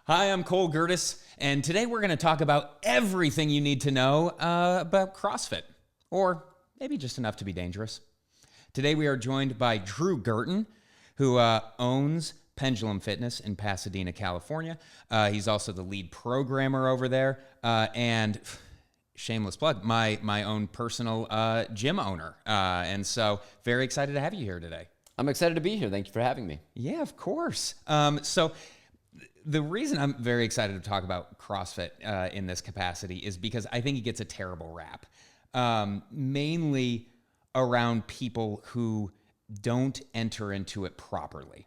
Hi, I'm Cole Girton, and today we're going to talk about everything you need to know about CrossFit, or maybe just enough to be dangerous. Today we are joined by Drew Girton, who owns Pendulum Fitness in Pasadena, California. He's also the lead programmer over there, and shameless plug, my own personal gym owner. And so very excited to have you here today. I'm excited to be here. Thank you for having me. Yeah, of course. So the reason I'm very excited to talk about CrossFit in this capacity is because I think it gets a terrible rap, mainly around people who don't enter into it properly,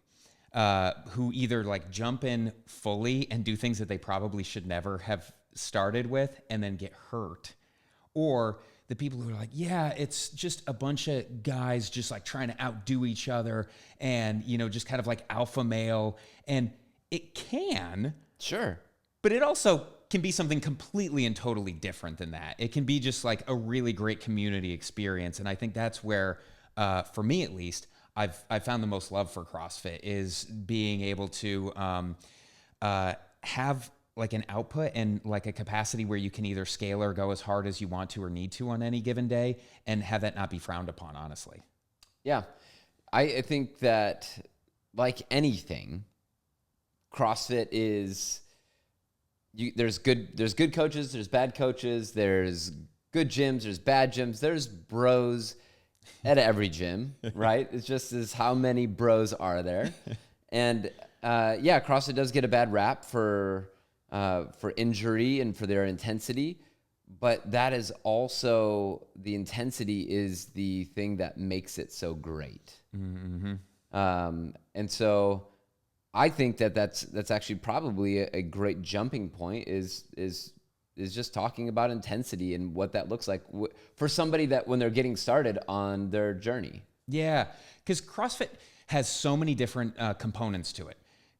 who either like jump in fully and do things that they probably should never have started with and then get hurt, or the people who are like, yeah, it's just a bunch of guys just like trying to outdo each other and, you know, just kind of like alpha male. And it can. Sure. But it also can be something completely and totally different than that. It can be just like a really great community experience. And I think that's where, for me at least, I've found the most love for CrossFit is being able to have like an output and like a capacity where you can either scale or go as hard as you want to or need to on any given day and have that not be frowned upon, honestly. Yeah. I think that like anything, CrossFit is there's good coaches, there's bad coaches, there's good gyms, there's bad gyms, there's bros at every gym, right? It's just as how many bros are there. And yeah, CrossFit does get a bad rap for injury and for their intensity, but that is also the intensity is the thing that makes it so great. Mm-hmm. And so I think that's actually probably a great jumping point is just talking about intensity and what that looks like for somebody that when they're getting started on their journey. Yeah, because CrossFit has so many different components to it.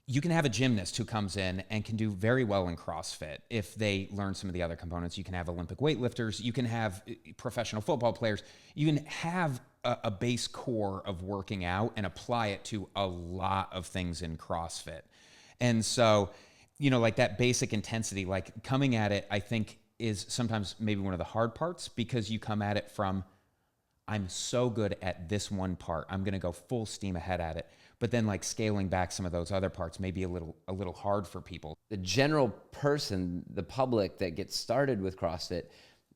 You can have a gymnast who comes in and can do very well in CrossFit if they learn some of the other components. You can have Olympic weightlifters. You can have professional football players. You can have a base core of working out and apply it to a lot of things in CrossFit. And so, you know, like that basic intensity, like coming at it, I think is sometimes maybe one of the hard parts because you come at it from, I'm so good at this one part. I'm going to go full steam ahead at it. But then like scaling back some of those other parts may be a little hard for people. The general person, the public that gets started with CrossFit,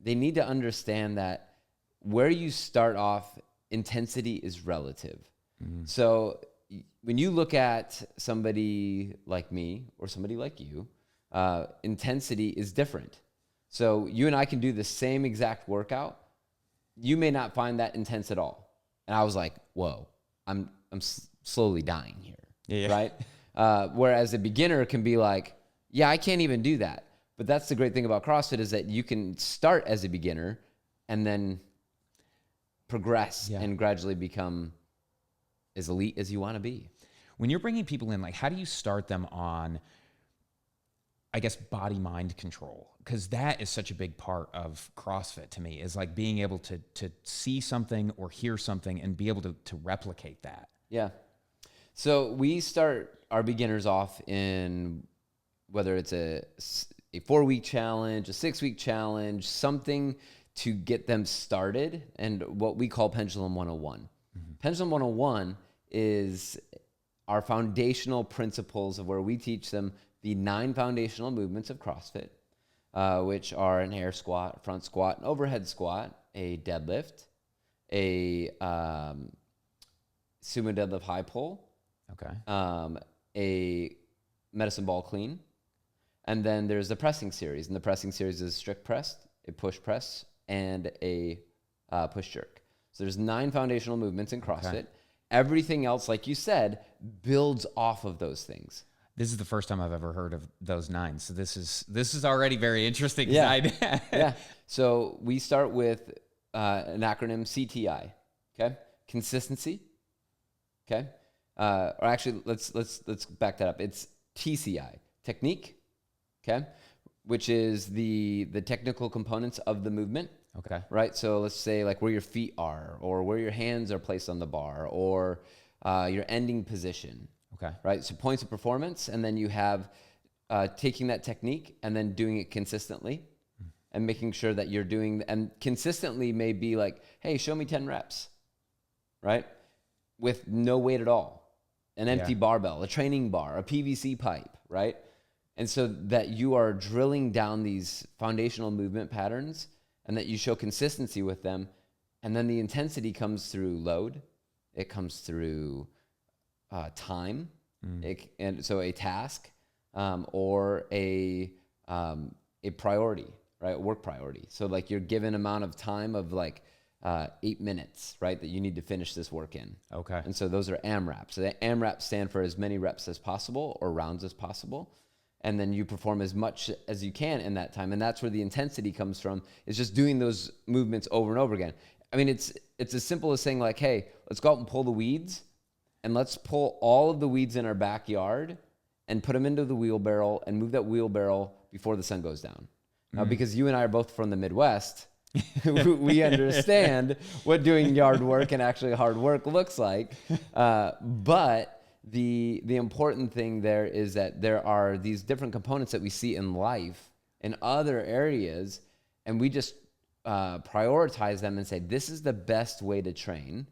they need to understand that where you start off, intensity is relative. Mm-hmm. So when you look at somebody like me or somebody like you, intensity is different. So you and I can do the same exact workout. You may not find that intense at all. And I was like, whoa, I'm slowly dying here, right? Whereas a beginner can be like, yeah, I can't even do that. But that's the great thing about CrossFit is that you can start as a beginner and then progress and gradually become as elite as you want to be. When you're bringing people in, like how do you start them on, I guess, body-mind control? Because that is such a big part of CrossFit to me, is like being able to see something or hear something and be able to replicate that. Yeah. So we start our beginners off in whether it's a 4-week challenge, a 6-week challenge, something to get them started, and what we call Pendulum 101. Mm-hmm. Pendulum 101 is our foundational principles of where we teach them the 9 foundational movements of CrossFit, which are an air squat, front squat, an overhead squat, a deadlift, a sumo deadlift high pull, a medicine ball clean, and then there's the pressing series. And the pressing series is strict press, a push press, and a push jerk. So there's 9 foundational movements in CrossFit. Okay. Everything else, like you said, builds off of those things. This is the first time I've ever heard of those 9. So this is already very interesting. Yeah. Yeah. So we start with an acronym CTI. Okay. Consistency. Okay. Or actually, let's back that up. It's TCI, technique. Okay. Which is the technical components of the movement. Okay. Right. So let's say like where your feet are, or where your hands are placed on the bar, or your ending position. Okay. Right. So points of performance, and then you have taking that technique and then doing it consistently and making sure that you're doing, and consistently may be like, hey, show me 10 reps, right? With no weight at all, an empty barbell, a training bar, a PVC pipe, right? And so that you are drilling down these foundational movement patterns and that you show consistency with them. And then the intensity comes through load. It comes through time. And so a task or a priority, right? Work priority. So like you're given amount of time of like 8 minutes, right? That you need to finish this work in. Okay. And so those are AMRAPs. So the AMRAPs stand for as many reps as possible or rounds as possible. And then you perform as much as you can in that time. And that's where the intensity comes from, is just doing those movements over and over again. I mean, it's as simple as saying like, hey, let's go out and pull the weeds, and let's pull all of the weeds in our backyard and put them into the wheelbarrow and move that wheelbarrow before the sun goes down. Now, because you and I are both from the Midwest, we understand what doing yard work and actually hard work looks like. But the important thing there is that there are these different components that we see in life in other areas, and we just prioritize them and say, this is the best way to train.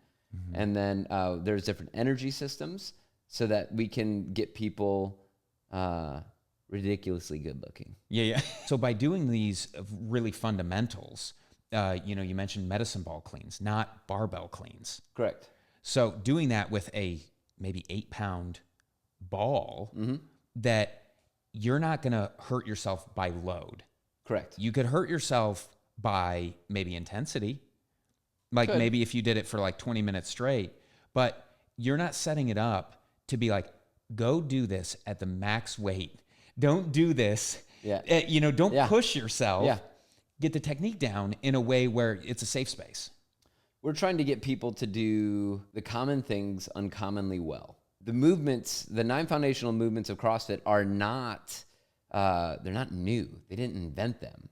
And then there's different energy systems so that we can get people ridiculously good looking. Yeah. So by doing these really fundamentals, you mentioned medicine ball cleans, not barbell cleans. Correct. So doing that with a maybe 8-pound ball, that you're not going to hurt yourself by load. Correct. You could hurt yourself by maybe intensity, like maybe if you did it for like 20 minutes straight, but you're not setting it up to be like, go do this at the max weight. Don't do this. Don't push yourself. Yeah. Get the technique down in a way where it's a safe space. We're trying to get people to do the common things uncommonly well. The movements, the 9 foundational movements of CrossFit are not, they're not new. They didn't invent them.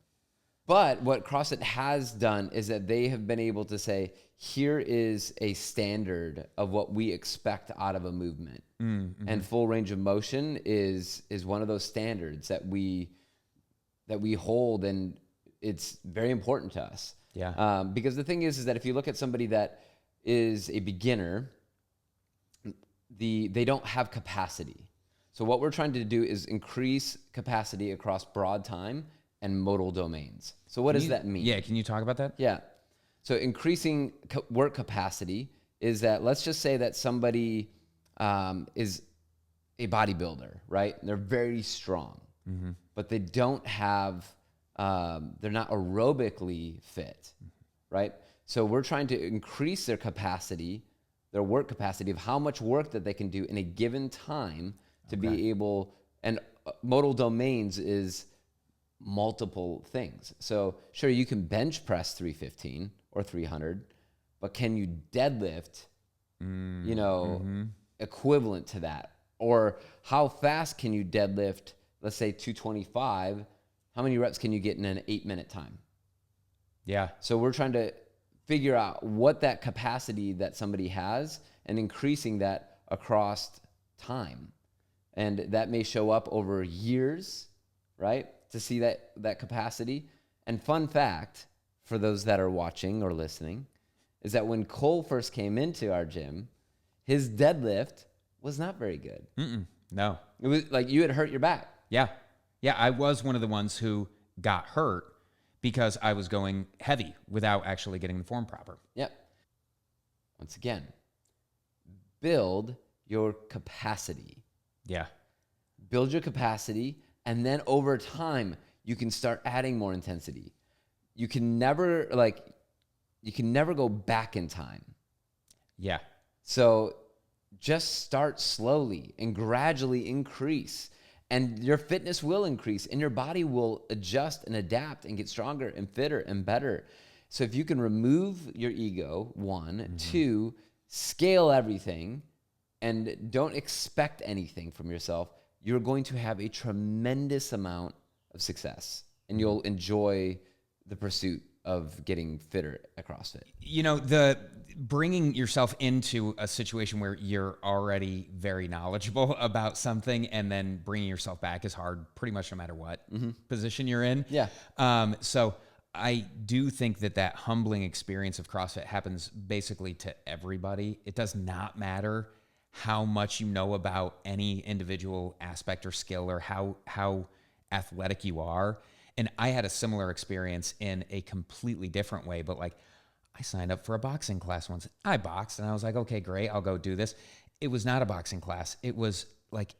But what CrossFit has done is that they have been able to say, here is a standard of what we expect out of a movement. And full range of motion is one of those standards that we hold, and it's very important to us. Yeah. Because the thing is that if you look at somebody that is a beginner, they don't have capacity. So what we're trying to do is increase capacity across broad time and modal domains. So what does that mean? Yeah, can you talk about that? Yeah. So increasing work capacity is that, let's just say that somebody is a bodybuilder, right? They're very strong, but they don't have, they're not aerobically fit, right? So we're trying to increase their capacity, their work capacity of how much work that they can do in a given time to be able, and modal domains is multiple things. So sure, you can bench press 315 or 300, but can you deadlift, equivalent to that? Or how fast can you deadlift, let's say 225, how many reps can you get in an 8-minute time? Yeah. So we're trying to figure out what that capacity that somebody has and increasing that across time. And that may show up over years, right? To see that capacity. And fun fact, for those that are watching or listening, is that when Cole first came into our gym, his deadlift was not very good. No. It was like you had hurt your back. Yeah. I was one of the ones who got hurt because I was going heavy without actually getting the form proper. Yep. Once again, build your capacity. Yeah. Build your capacity, and then over time, you can start adding more intensity. You can never go back in time. Yeah. So just start slowly and gradually increase, and your fitness will increase, and your body will adjust and adapt and get stronger and fitter and better. So if you can remove your ego, 1, 2, scale everything, and don't expect anything from yourself, you're going to have a tremendous amount of success, and you'll enjoy the pursuit of getting fitter at CrossFit? You know, the bringing yourself into a situation where you're already very knowledgeable about something and then bringing yourself back is hard pretty much no matter what position you're in. Yeah. So I do think that humbling experience of CrossFit happens basically to everybody. It does not matter how much you know about any individual aspect or skill or how athletic you are. And I had a similar experience in a completely different way, but like I signed up for a boxing class once. I boxed and I was like, okay, great, I'll go do this. It was not a boxing class. It was like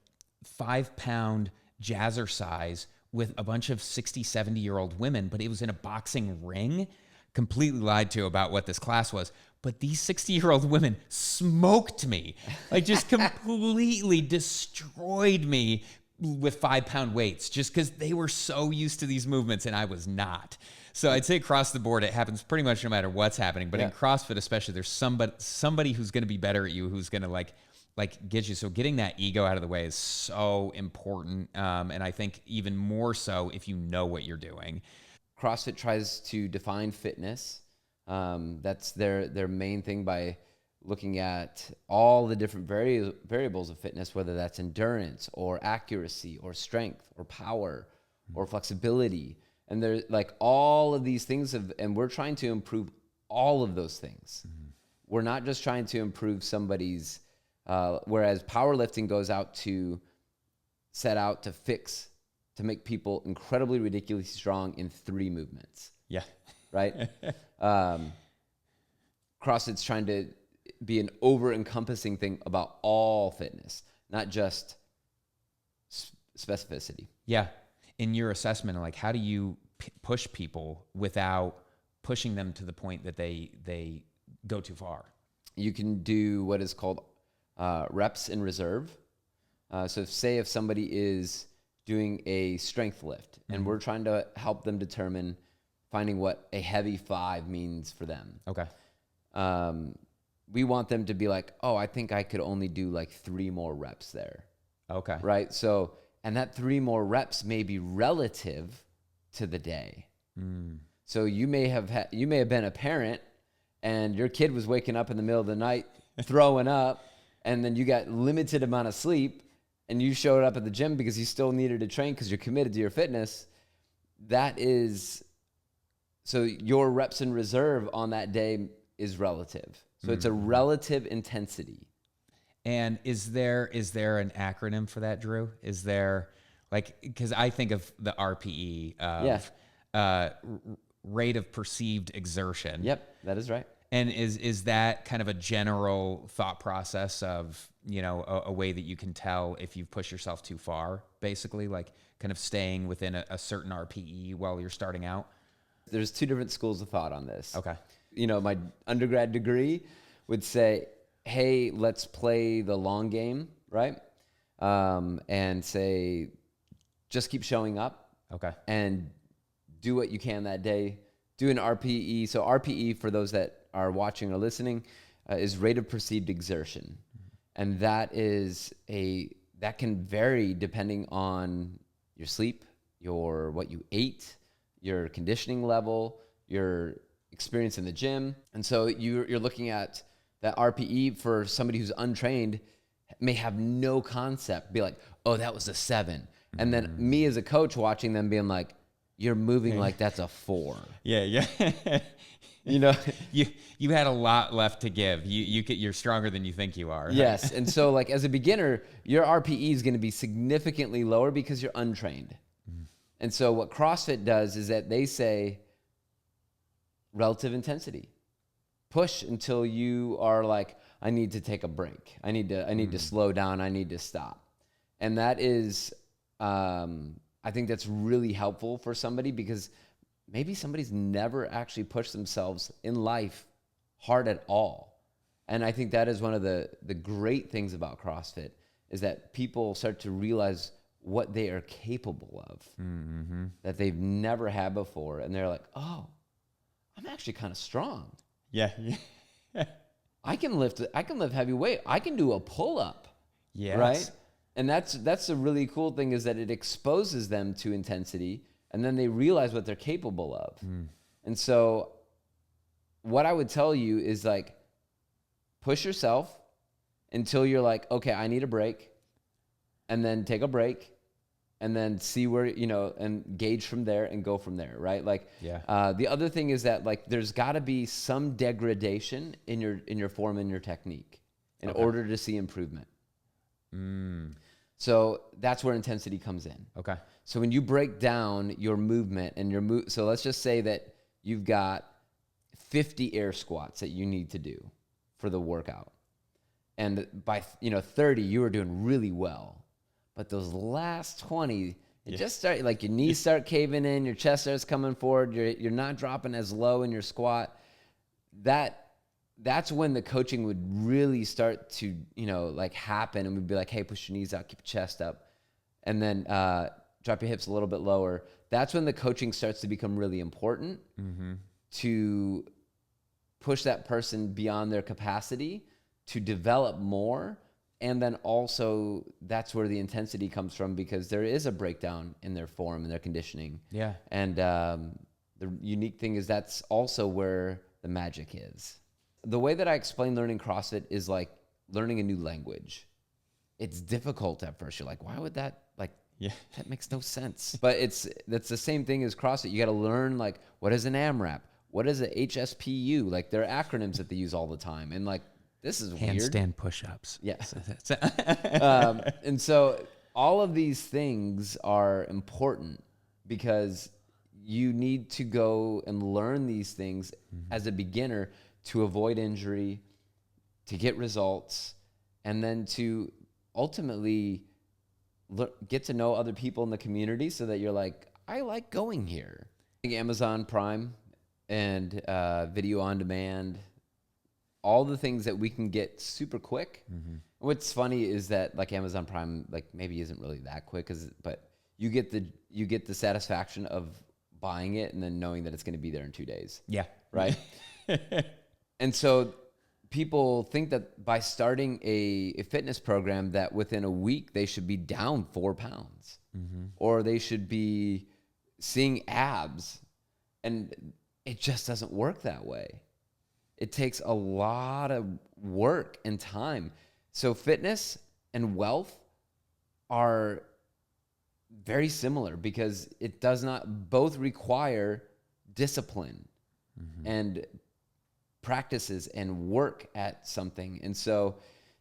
5-pound jazzercise with a bunch of 60, 70-year-old women, but it was in a boxing ring. Completely lied to about what this class was. But these 60-year-old women smoked me, like just completely destroyed me with 5-pound weights just because they were so used to these movements and I was not. So I'd say across the board, it happens pretty much no matter what's happening. But in CrossFit especially, there's somebody who's going to be better at you, who's going to like get you. So getting that ego out of the way is so important. And I think even more so if you know what you're doing. CrossFit tries to define fitness. That's their main thing by looking at all the different variables of fitness, whether that's endurance or accuracy or strength or power or flexibility. And there's like all of these things and we're trying to improve all of those things. We're not just trying to improve somebody's, whereas powerlifting goes out to set out to fix, to make people incredibly ridiculously strong in 3 movements. Yeah. Right? CrossFit's trying to be an over-encompassing thing about all fitness, not just specificity. Yeah. In your assessment, like how do you push people without pushing them to the point that they go too far? You can do what is called reps in reserve. So if somebody is doing a strength lift and we're trying to help them determine finding what a heavy 5 means for them. Okay. We want them to be like, oh, I think I could only do like 3 more reps there. Okay. Right. So, and that 3 more reps may be relative to the day. So you may have been a parent and your kid was waking up in the middle of the night throwing up, and then you got limited amount of sleep and you showed up at the gym because you still needed to train because you're committed to your fitness. So your reps in reserve on that day is relative. So it's a relative intensity. And is there an acronym for that, Drew? Is there because I think of the RPE of rate of perceived exertion. Yep, that is right. And is that kind of a general thought process of, a way that you can tell if you've pushed yourself too far, basically, like kind of staying within a certain RPE while you're starting out? There's 2 different schools of thought on this. Okay. My undergrad degree would say, hey, let's play the long game, right? And say, just keep showing up. Okay. And do what you can that day. Do an RPE. So RPE, for those that are watching or listening, is rate of perceived exertion. And that can vary depending on your sleep, what you ate, your conditioning level, your experience in the gym. And so you're looking at that RPE for somebody who's untrained may have no concept, be like, oh, that was a 7. And then me as a coach watching them being like, you're moving like that's a 4. Yeah. You had a lot left to give. You're stronger than you think you are. Right? Yes. And so like as a beginner, your RPE is going to be significantly lower because you're untrained. And so what CrossFit does is that they say relative intensity. Push until you are like, I need to take a break. I need to slow down. I need to stop. And that is, I think that's really helpful for somebody because maybe somebody's never actually pushed themselves in life hard at all. And I think that is one of the great things about CrossFit is that people start to realize what they are capable of that they've never had before. And they're like, oh, I'm actually kind of strong. Yeah. I can lift heavy weight. I can do a pull-up. Yes. Right? And that's a really cool thing is that it exposes them to intensity and then they realize what they're capable of. And so what I would tell you is like, push yourself until you're like, okay, I need a break, and then take a break, and then see where, and gauge from there and go from there, right? Like, the other thing is that like, there's got to be some degradation in your form and your technique in order to see improvement. So that's where intensity comes in. Okay. So when you break down your movement and so let's just say that you've got 50 air squats that you need to do for the workout. And by 30, you were doing really well. But those last 20, it just start, like your knees start caving in, your chest starts coming forward, you're not dropping as low in your squat. That's when the coaching would really start to, like happen, and we'd be like, hey, push your knees out, keep your chest up, and then drop your hips a little bit lower. That's when the coaching starts to become really important to push that person beyond their capacity to develop more. And then also that's where the intensity comes from, because there is a breakdown in their form and their conditioning. Yeah. And the unique thing is that's also where the magic is. The way that I explain learning CrossFit is like learning a new language. It's difficult at first. You're like, why would that, like, that makes no sense. But that's the same thing as CrossFit. You got to learn, like, what is an AMRAP? What is a HSPU? Like, there are acronyms that they use all the time. And like, this is weird. Handstand push-ups. Yeah. And so all of these things are important because you need to go and learn these things as a beginner to avoid injury, to get results, and then to ultimately get to know other people in the community so that you're like, I like going here. Amazon Prime and video on demand, all the things that we can get super quick. What's funny is that like Amazon Prime, like maybe isn't really that quick, but you get the satisfaction of buying it and then knowing that it's going to be there in 2 days. Yeah. Right. And so people think that by starting a fitness program that within a week they should be down 4 pounds or they should be seeing abs, and it just doesn't work that way. It takes a lot of work and time. So fitness and wealth are very similar because it does not both require discipline and practices and work at something. And so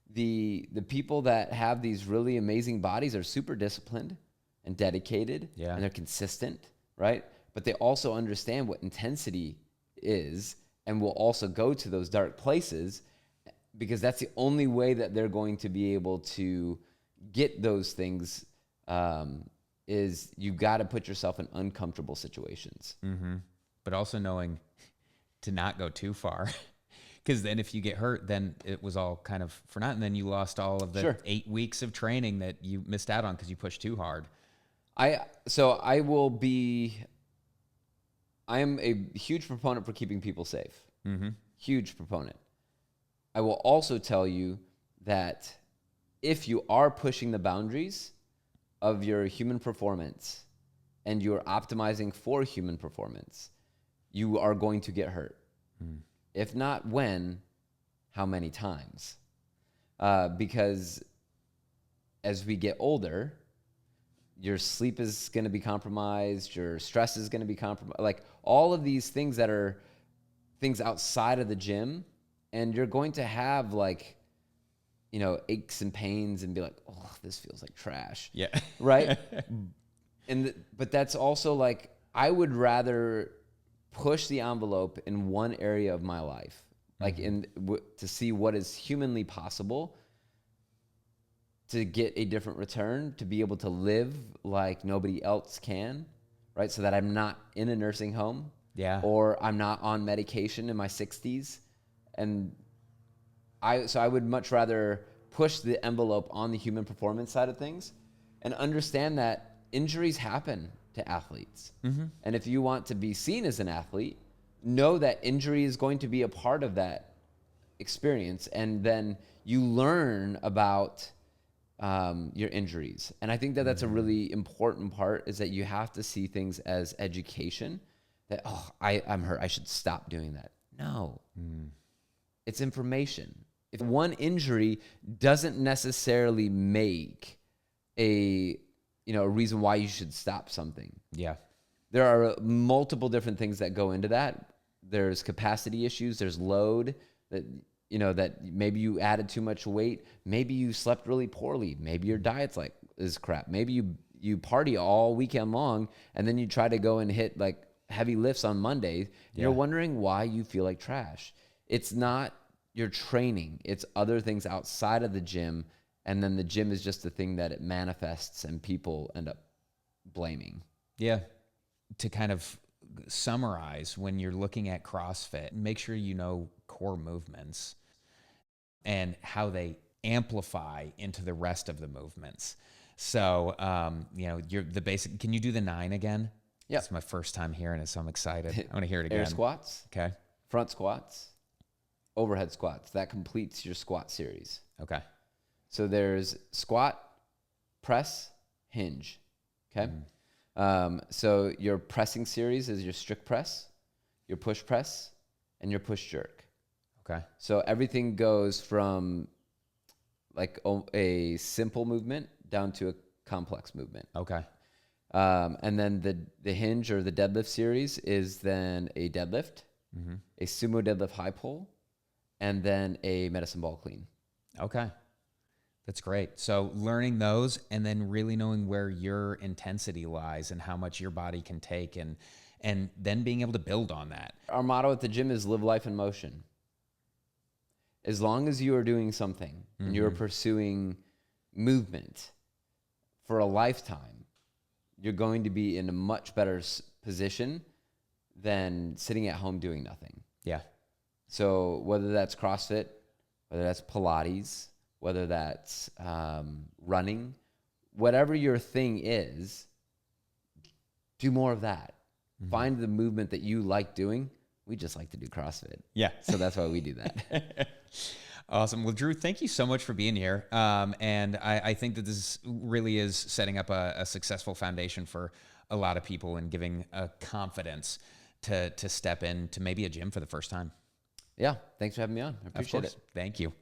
the people that have these really amazing bodies are super disciplined and dedicated, and they're consistent, right? But they also understand what intensity is and will also go to those dark places, because that's the only way that they're going to be able to get those things. Is you got to put yourself in uncomfortable situations. But also knowing to not go too far, because then if you get hurt, then it was all kind of for naught, and then you lost all of the 8 weeks of training that you missed out on because you pushed too hard. I am a huge proponent for keeping people safe. Huge proponent. I will also tell you that if you are pushing the boundaries of your human performance and you're optimizing for human performance, you are going to get hurt. If not when, how many times? Because as we get older, your sleep is going to be compromised, your stress is going to be compromised, like all of these things that are things outside of the gym, and you're going to have like, aches and pains and be like, oh, this feels like trash. Yeah. Right? But that's also like, I would rather push the envelope in one area of my life, like to see what is humanly possible, to get a different return, to be able to live like nobody else can, right? So that I'm not in a nursing home, or I'm not on medication in my 60s. And I would much rather push the envelope on the human performance side of things and understand that injuries happen to athletes. And if you want to be seen as an athlete, know that injury is going to be a part of that experience. And then you learn about your injuries. And I think that that's a really important part, is that you have to see things as education that, oh, I'm hurt, I should stop doing that. No. It's information. If one injury doesn't necessarily make a reason why you should stop something. Yeah. There are multiple different things that go into that. There's capacity issues, there's load that that maybe you added too much weight, maybe you slept really poorly, maybe your diet's is crap. Maybe you party all weekend long and then you try to go and hit like heavy lifts on Monday. Yeah. You're wondering why you feel like trash. It's not your training, it's other things outside of the gym, and then the gym is just the thing that it manifests and people end up blaming. Yeah. To kind of summarize, when you're looking at CrossFit, make sure you know core movements and how they amplify into the rest of the movements. So, you're the basic. Can you do the 9 again? Yeah. It's my first time hearing it, so I'm excited. I want to hear it again. Air squats, Okay. front squats, overhead squats. That completes your squat series. Okay. So there's squat, press, hinge. Okay. So your pressing series is your strict press, your push press, and your push jerk. Okay. So everything goes from like a simple movement down to a complex movement. Okay. And then the hinge or the deadlift series is then a deadlift, a sumo deadlift high pull, and then a medicine ball clean. Okay. That's great. So learning those and then really knowing where your intensity lies and how much your body can take, and then being able to build on that. Our motto at the gym is live life in motion. As long as you are doing something and you are pursuing movement for a lifetime, you're going to be in a much better position than sitting at home doing nothing. Yeah. So whether that's CrossFit, whether that's Pilates, whether that's running, whatever your thing is, do more of that. Find the movement that you like doing. We just like to do CrossFit. Yeah. So that's why we do that. Awesome. Well, Drew, thank you so much for being here. And I think that this really is setting up a successful foundation for a lot of people and giving a confidence to step into maybe a gym for the first time. Yeah. Thanks for having me on. I appreciate it. Thank you.